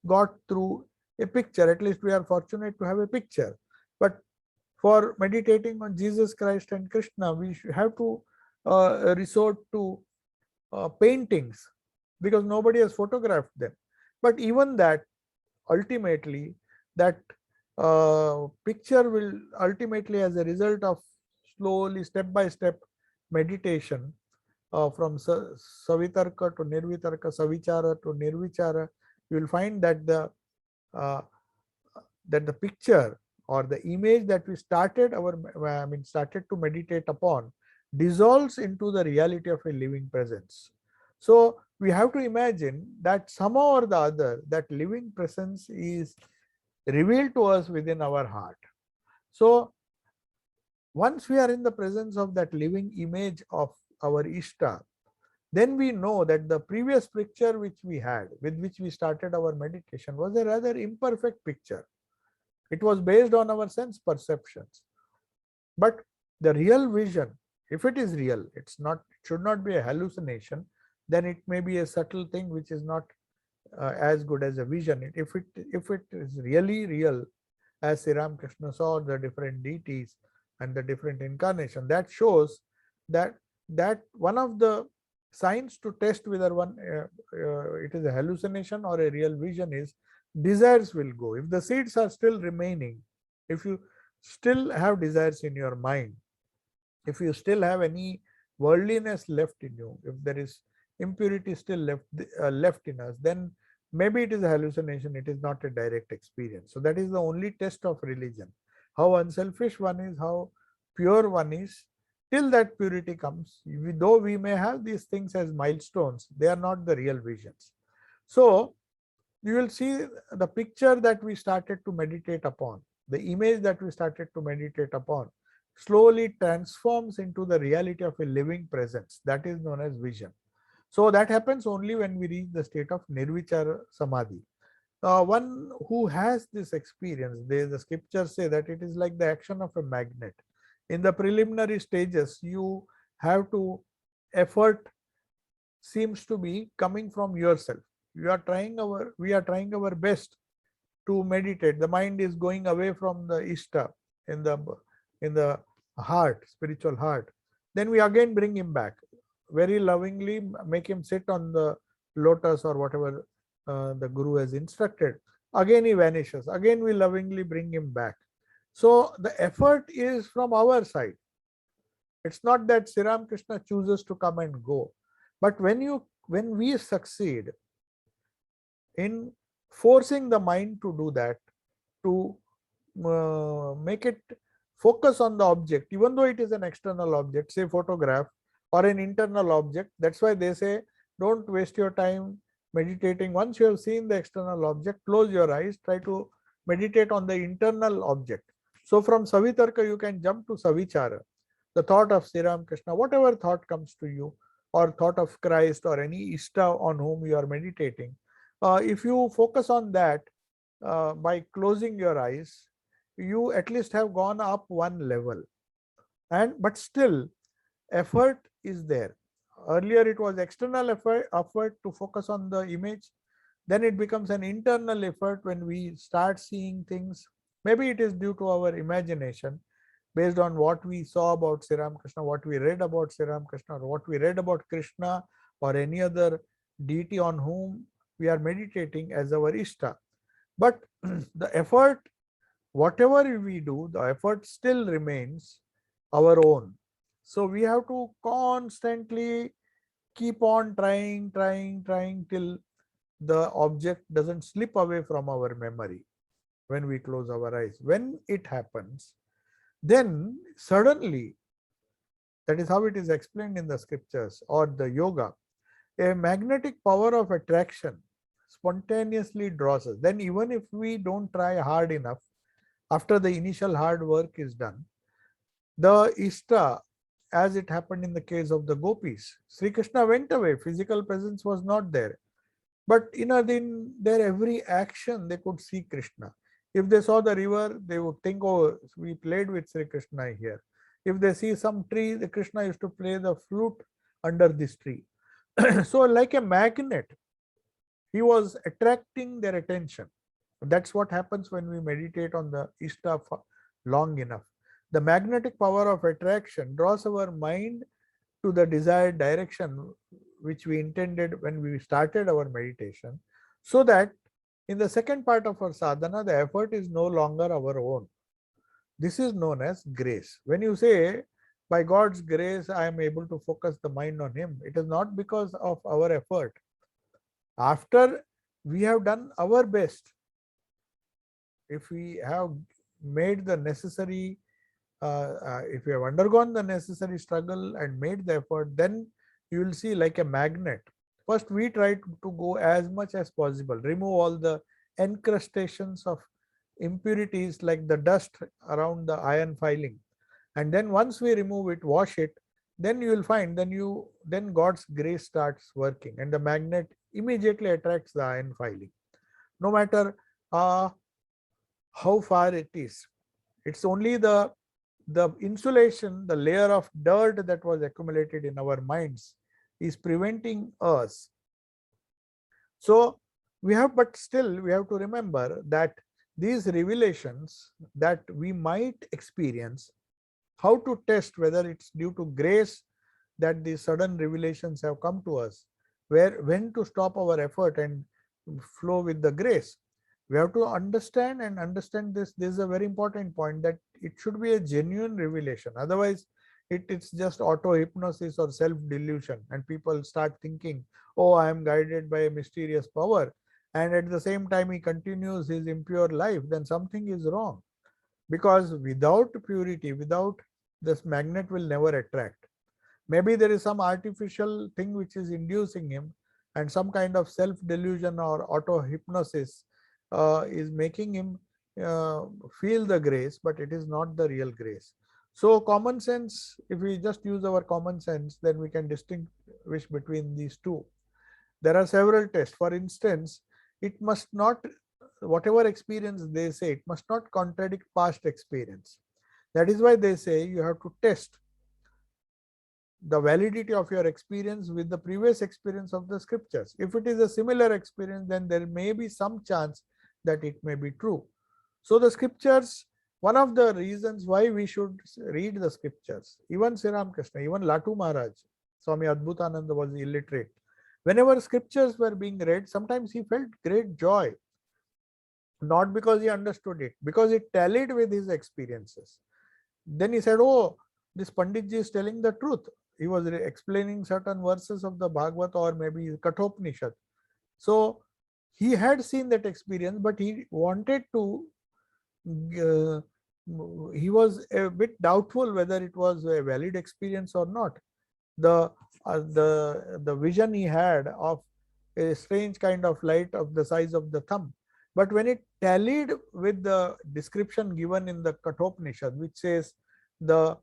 got through a picture. At least we are fortunate to have a picture. But for meditating on Jesus Christ and Krishna, we have to resort to paintings because nobody has photographed them. But even that, ultimately, that picture will ultimately, as a result of slowly step by step meditation, from Savitarka to Nirvitarka, Savichara to Nirvichara, you will find uh, that the picture or the image that we started to meditate upon dissolves into the reality of a living presence. So we have to imagine that somehow or the other that living presence is revealed to us within our heart. So once we are in the presence of that living image of our Ishta, then we know that the previous picture which we had, with which we started our meditation, was a rather imperfect picture. It was based on our sense perceptions. But the real vision, if it is real, it should not be a hallucination. Then it may be a subtle thing which is not as good as a vision. If it is really real, as Sri Ramakrishna saw the different deities and the different incarnation, that shows that one of the signs to test whether it is a hallucination or a real vision is desires will go. If the seeds are still remaining, if you still have desires in your mind, if you still have any worldliness left in you, if there is impurity still left in us, then maybe it is a hallucination, it is not a direct experience. So that is the only test of religion, how unselfish one is, how pure one is. Till that purity comes, though we may have these things as milestones, they are not the real visions. So you will see the picture that we started to meditate upon, the image that we started to meditate upon, slowly transforms into the reality of a living presence that is known as vision. So that happens only when we reach the state of Nirvichara Samadhi. One who has this experience, the scriptures say that it is like the action of a magnet. In the preliminary stages, you have to, effort seems to be coming from yourself. We are trying our best to meditate. The mind is going away from the Ishta in the heart, spiritual heart. Then we again bring him back. Very lovingly make him sit on the lotus or whatever the Guru has instructed. Again he vanishes. Again we lovingly bring him back. So the effort is from our side. It's not that Sri Ramakrishna chooses to come and go. But when we succeed in forcing the mind to do that, to make it focus on the object, even though it is an external object, say photograph, or an internal object. That's why they say, don't waste your time meditating. Once you have seen the external object, close your eyes, try to meditate on the internal object. So from Savitarka, you can jump to Savichara, the thought of Sri Ramakrishna, whatever thought comes to you, or thought of Christ or any Ishta on whom you are meditating. If you focus on that by closing your eyes, you at least have gone up one level. But still, effort is there. Earlier it was external effort to focus on the image. Then it becomes an internal effort when we start seeing things. Maybe it is due to our imagination, based on what we saw about Sri Ramakrishna, what we read about Sri Ramakrishna, or what we read about Krishna or any other deity on whom we are meditating as our Ishta. But the effort, whatever we do, the effort still remains our own. So we have to constantly keep on trying till the object doesn't slip away from our memory when we close our eyes. When it happens, then suddenly, that is how it is explained in the scriptures or the yoga, a magnetic power of attraction spontaneously draws us. Then even if we don't try hard enough, after the initial hard work is done, the Ishta, as it happened in the case of the gopis, Sri Krishna went away, physical presence was not there. But in their every action, they could see Krishna. If they saw the river, they would think, oh, we played with Sri Krishna here. If they see some tree, the Krishna used to play the flute under this tree. So like a magnet, he was attracting their attention. That's what happens when we meditate on the Ishta long enough. The magnetic power of attraction draws our mind to the desired direction which we intended when we started our meditation, so that In the second part of our sadhana, the effort is no longer our own. This is known as grace. When you say, by God's grace, I am able to focus the mind on Him, it is not because of our effort. After we have done our best, if we have made the necessary, if we have undergone the necessary struggle and made the effort, then you will see, like a magnet. First, we try to go as much as possible, remove all the encrustations of impurities like the dust around the iron filing, and then once we remove it, wash it, then you will find, then God's grace starts working, and the magnet immediately attracts the iron filing, no matter uh, how far it is. It's only the insulation, the layer of dirt that was accumulated in our minds is preventing us. So but still we have to remember that these revelations that we might experience, how to test whether it's due to grace that these sudden revelations have come to us, when to stop our effort and flow with the grace. We have to understand this. This is a very important point, that it should be a genuine revelation. Otherwise, it's just auto hypnosis or self delusion, and people start thinking, oh, I am guided by a mysterious power, and at the same time he continues his impure life. Then something is wrong, because without purity, without this magnet will never attract. Maybe there is some artificial thing which is inducing him, and some kind of self delusion or auto hypnosis is making him feel the grace, but it is not the real grace. So common sense, if we just use our common sense, then we can distinguish between these two. There are several tests. For instance, it must not, whatever experience they say, it must not contradict past experience. That is why they say you have to test the validity of your experience with the previous experience of the scriptures. If it is a similar experience, then there may be some chance that it may be true. So the scriptures, one of the reasons why we should read the scriptures, even Sri Ramakrishna, even Latu Maharaj, Swami Adbhutananda was illiterate. Whenever scriptures were being read, sometimes he felt great joy, not because he understood it, because it tallied with his experiences. Then he said, oh, this Panditji is telling the truth. He was explaining certain verses of the Bhagavad or maybe Kathopanishad. So he had seen that experience, but he wanted to, he was a bit doubtful whether it was a valid experience or not. The vision he had of a strange kind of light of the size of the thumb. But when it tallied with the description given in the Kathopanishad, which says the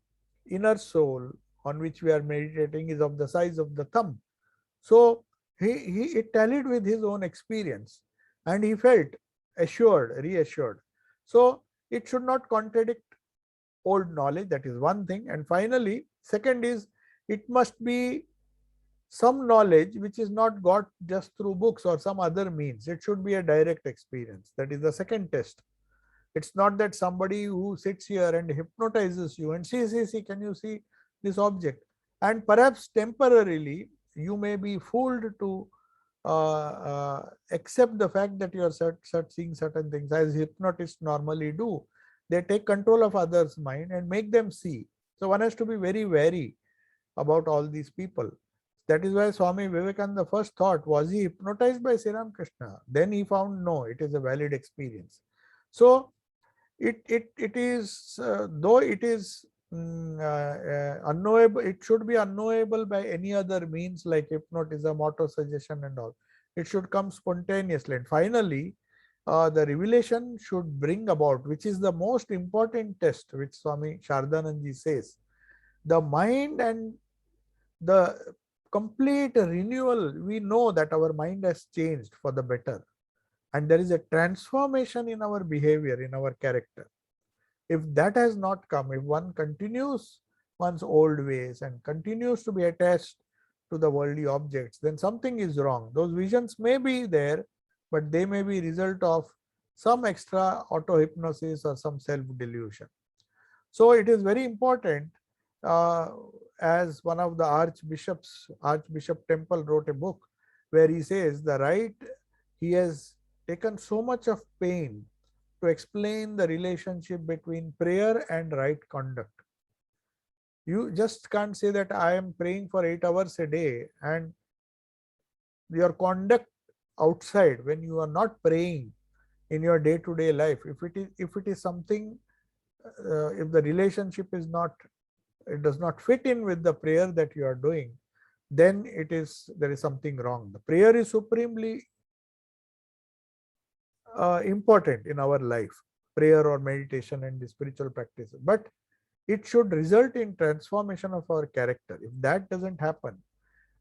inner soul on which we are meditating is of the size of the thumb. So it tallied with his own experience, and he felt reassured. So it should not contradict old knowledge. That is one thing. And finally, second is, it must be some knowledge which is not got just through books or some other means. It should be a direct experience. That is the second test. It's not that somebody who sits here and hypnotizes you and see, can you see this object? And perhaps temporarily you may be fooled to accept the fact that you are seeing certain things, as hypnotists normally do. They take control of others' mind and make them see. So one has to be very wary about all these people. That is why Swami Vivekananda first thought, was he hypnotized by Sri Ramakrishna? Then he found, no, it is a valid experience. So it is, though it is unknowable, it should be unknowable by any other means like hypnotism, auto-suggestion and all. It should come spontaneously. And finally, the revelation should bring about, which is the most important test, which Swami Shardananji says, the mind and the complete renewal. We know that our mind has changed for the better, and there is a transformation in our behavior, in our character. If that has not come, if one continues one's old ways and continues to be attached to the worldly objects, then something is wrong. Those visions may be there, but they may be result of some extra auto hypnosis or some self delusion. So it is very important, as one of the archbishops, Archbishop Temple wrote a book where he says the right, he has taken so much of pain to explain the relationship between prayer and right conduct. You just can't say that I am praying for 8 hours a day and your conduct outside when you are not praying in your day-to-day life. If it is something, if the relationship is not, it does not fit in with the prayer that you are doing, then there is something wrong. The prayer is supremely important in our life, prayer or meditation and the spiritual practices, but it should result in transformation of our character. If that doesn't happen,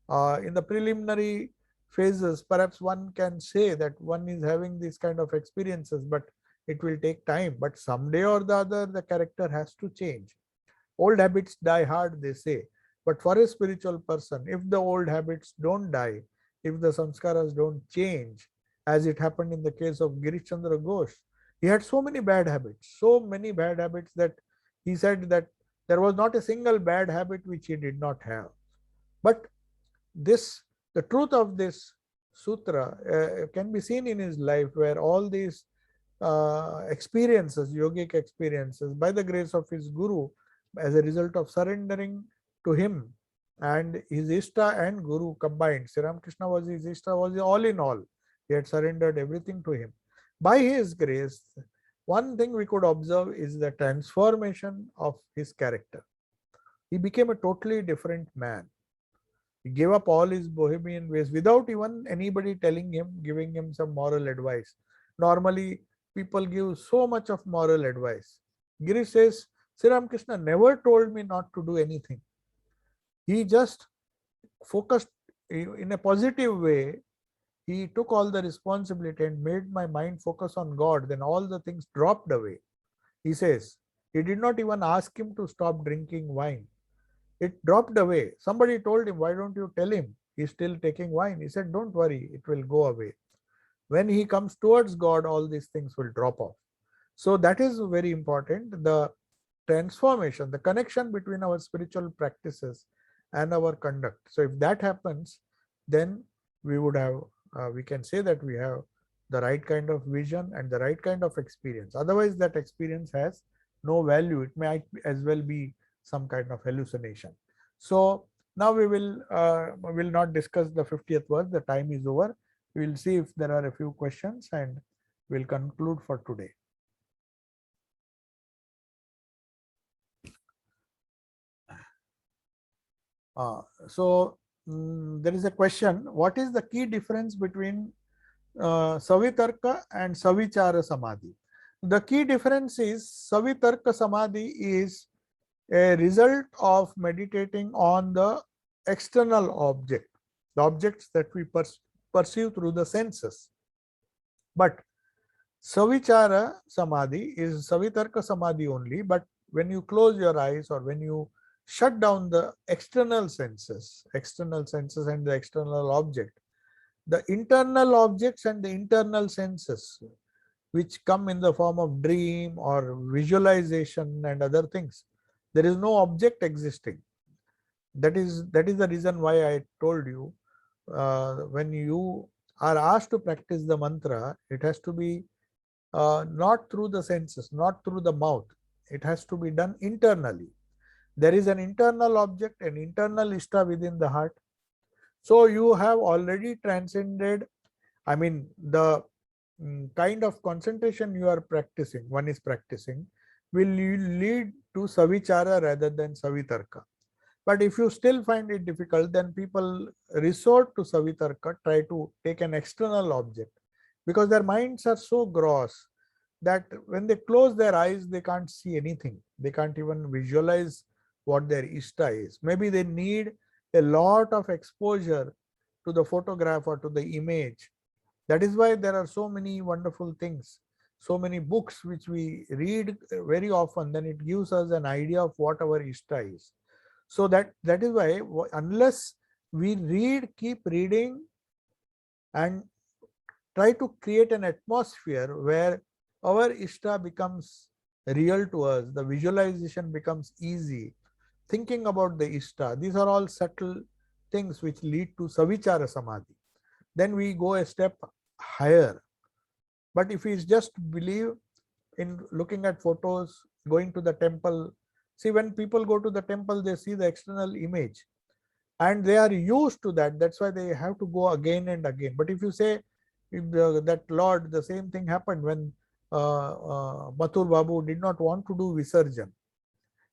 in the preliminary phases, perhaps one can say that one is having these kind of experiences, but it will take time. But someday or the other, the character has to change. Old habits die hard, they say. But for a spiritual person, if the old habits don't die, if the samskaras don't change, as it happened in the case of Girish Chandra Ghosh, he had so many bad habits that he said that there was not a single bad habit which he did not have. But this, the truth of this sutra can be seen in his life, where all these experiences, yogic experiences, by the grace of his guru, as a result of surrendering to him and his Ishta and Guru combined. Sri Ramakrishna was his Ishta, was all in all. He had surrendered everything to him. By his grace, one thing we could observe is the transformation of his character. He became a totally different man. He gave up all his bohemian ways without even anybody telling him, giving him some moral advice. Normally, people give so much of moral advice. Girish says, Sri Ramakrishna never told me not to do anything. He just focused in a positive way. He took all the responsibility and made my mind focus on God. Then all the things dropped away. He says, he did not even ask him to stop drinking wine. It dropped away. Somebody told him, why don't you tell him? He's still taking wine. He said, don't worry, it will go away. When he comes towards God, all these things will drop off. So that is very important. The transformation, the connection between our spiritual practices and our conduct. So if that happens, then we would have, we can say that we have the right kind of vision and the right kind of experience. Otherwise, that experience has no value. It might as well be some kind of hallucination. So now we will not discuss the 50th verse. The time is over. We will see if there are a few questions and we'll conclude for today. There is a question: what is the key difference between Savitarka and Savichara Samadhi? The key difference is Savitarka Samadhi is a result of meditating on the external object, the objects that we perceive through the senses. But Savichara Samadhi is Savitarka Samadhi only, but when you close your eyes or when you shut down the external senses and the external object, the internal objects and the internal senses, which come in the form of dream or visualization and other things, there is no object existing. That is the reason why I told you, when you are asked to practice the mantra, it has to be not through the senses, not through the mouth. It has to be done internally. There is an internal object, an internal Ishta within the heart. So you have already transcended, I mean, the kind of concentration you are practicing, one is practicing, will lead to Savichara rather than Savitarka. But if you still find it difficult, then people resort to Savitarka, try to take an external object, because their minds are so gross that when they close their eyes, they can't see anything. They can't even visualize what their Ishta is. Maybe they need a lot of exposure to the photograph or to the image. That is why there are so many wonderful things, so many books which we read very often, then it gives us an idea of what our Ishta is. So that is why, unless we keep reading and try to create an atmosphere where our Ishta becomes real to us, the visualization becomes easy, thinking about the Ishta, these are all subtle things which lead to Savichara Samadhi. Then we go a step higher. But if he is just believe in looking at photos, going to the temple, see, when people go to the temple, they see the external image and they are used to that. That's why they have to go again and again. But if you say, if that Lord, the same thing happened when Mathur Babu did not want to do Visarjan.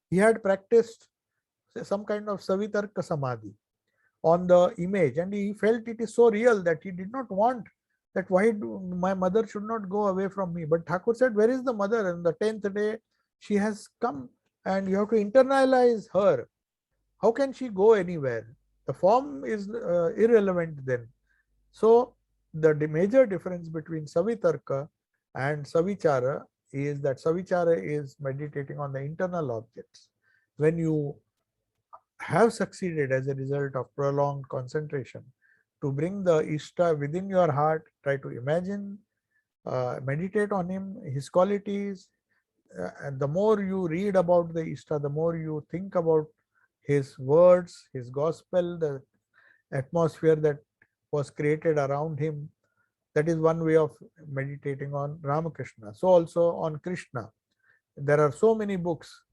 He had practiced some kind of Savitarka Samadhi on the image, and he felt it is so real that he did not want that, why my mother should not go away from me. But Thakur said, where is the mother? And the 10th day she has come, and you have to internalize her. How can she go anywhere? The form is irrelevant then. So the major difference between Savitarka and Savichara is that Savichara is meditating on the internal objects. When you have succeeded as a result of prolonged concentration to bring the Ishta within your heart, try to imagine, meditate on him, his qualities, and the more you read about the Ishta, the more you think about his words, his gospel, the atmosphere that was created around him. That is one way of meditating on Ramakrishna. So also on Krishna. There are so many books.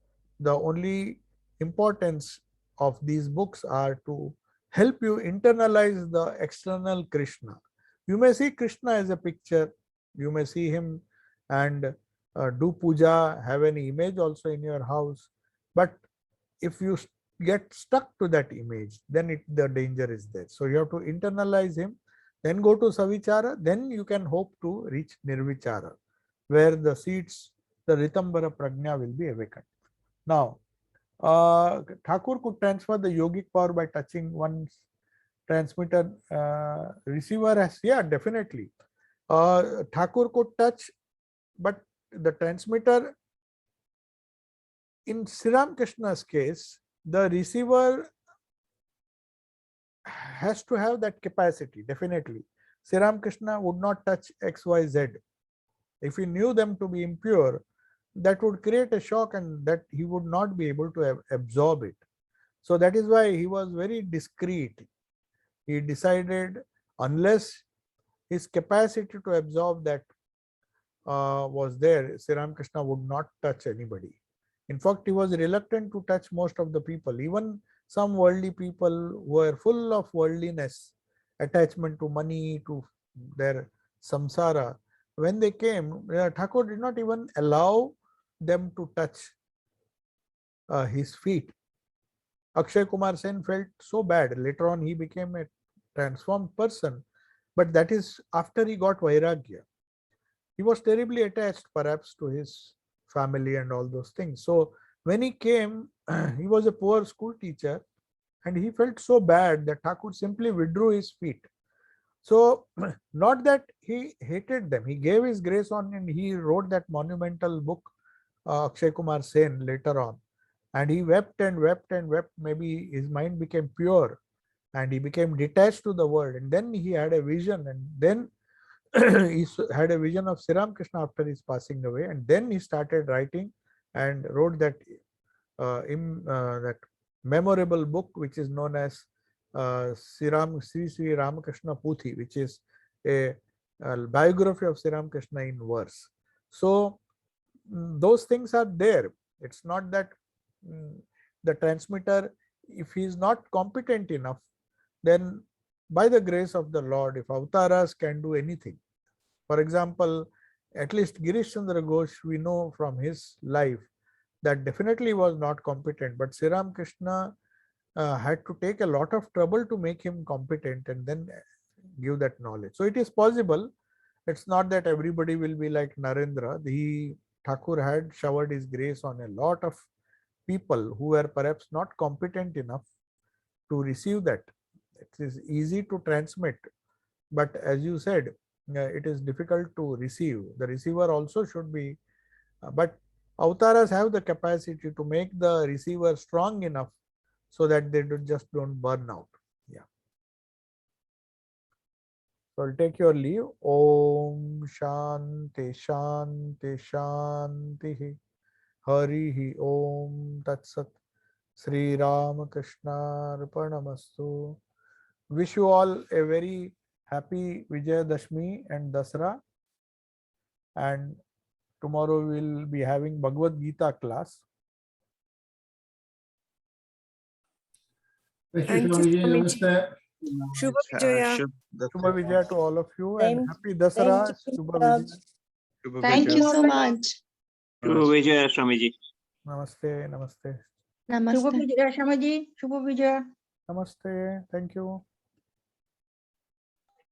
The only importance of these books are to help you internalize the external Krishna. You may see Krishna as a picture, you may see him and do puja, have an image also in your house. But if you get stuck to that image, then the danger is there. So you have to internalize him, then go to Savichara, then you can hope to reach Nirvichara, where the seeds, the Ritambara Prajna will be awakened. Now, Thakur could transfer the yogic power by touching one's transmitter receiver as, yeah, definitely. Thakur could touch, but the transmitter, in Sri Ramakrishna's case, the receiver has to have that capacity, definitely. Sri Ramakrishna would not touch XYZ. If he knew them to be impure, that would create a shock and that he would not be able to absorb it. So that is why he was very discreet. He decided, unless his capacity to absorb that was there, Sri Ramakrishna would not touch anybody. In fact, he was reluctant to touch most of the people. Even some worldly people were full of worldliness, attachment to money, to their samsara. When they came, Thakur did not even allow them to touch his feet. Akshay Kumar Sen felt so bad. Later on, he became a transformed person. But that is after he got Vairagya. He was terribly attached perhaps to his family and all those things. So when he came, he was a poor school teacher and he felt so bad that Thakur simply withdrew his feet. So not that he hated them, he gave his grace on, and he wrote that monumental book, Akshay Kumar Sen, later on. And he wept and wept and wept. Maybe his mind became pure and he became detached to the world. And then he had a vision, and then he had a vision of Sri Ramakrishna after his passing away, and then he started writing and wrote that that memorable book which is known as Sri Ramakrishna Puthi, which is a biography of Sri Ramakrishna in verse. So those things are there. It's not that the transmitter, if he is not competent enough, then by the grace of the Lord, if avatars can do anything. For example, at least Girish Chandra Ghosh, we know from his life that definitely was not competent, but Sri Ramakrishna had to take a lot of trouble to make him competent and then give that knowledge. So it is possible. It's not that everybody will be like Narendra. Thakur had showered his grace on a lot of people who were perhaps not competent enough to receive that. It is easy to transmit, but as you said, it is difficult to receive. The receiver also should be, but avatars have the capacity to make the receiver strong enough so that they just don't burn out. Yeah. So I'll take your leave. Om Shanti Shanti Shanti. Hari Om Tat Sat. Sri Ramakrishna Arpanamastu. Wish you all a very happy Vijayadashmi and Dasara. and tomorrow we will be having Bhagavad Gita class. Thank Thank you, you, Swamiji. Swamiji. Namaste. Shubha Vijaya. Shubha Vijaya to all of you, and Thank- happy Dasara. thank you, Shubha Raj. Vijaya. Thank you so much. Shubha Vijaya, Swamiji. Namaste, namaste, Namaste. Shubha Vijaya, Swamiji. Shubha Vijaya. namaste. Thank you.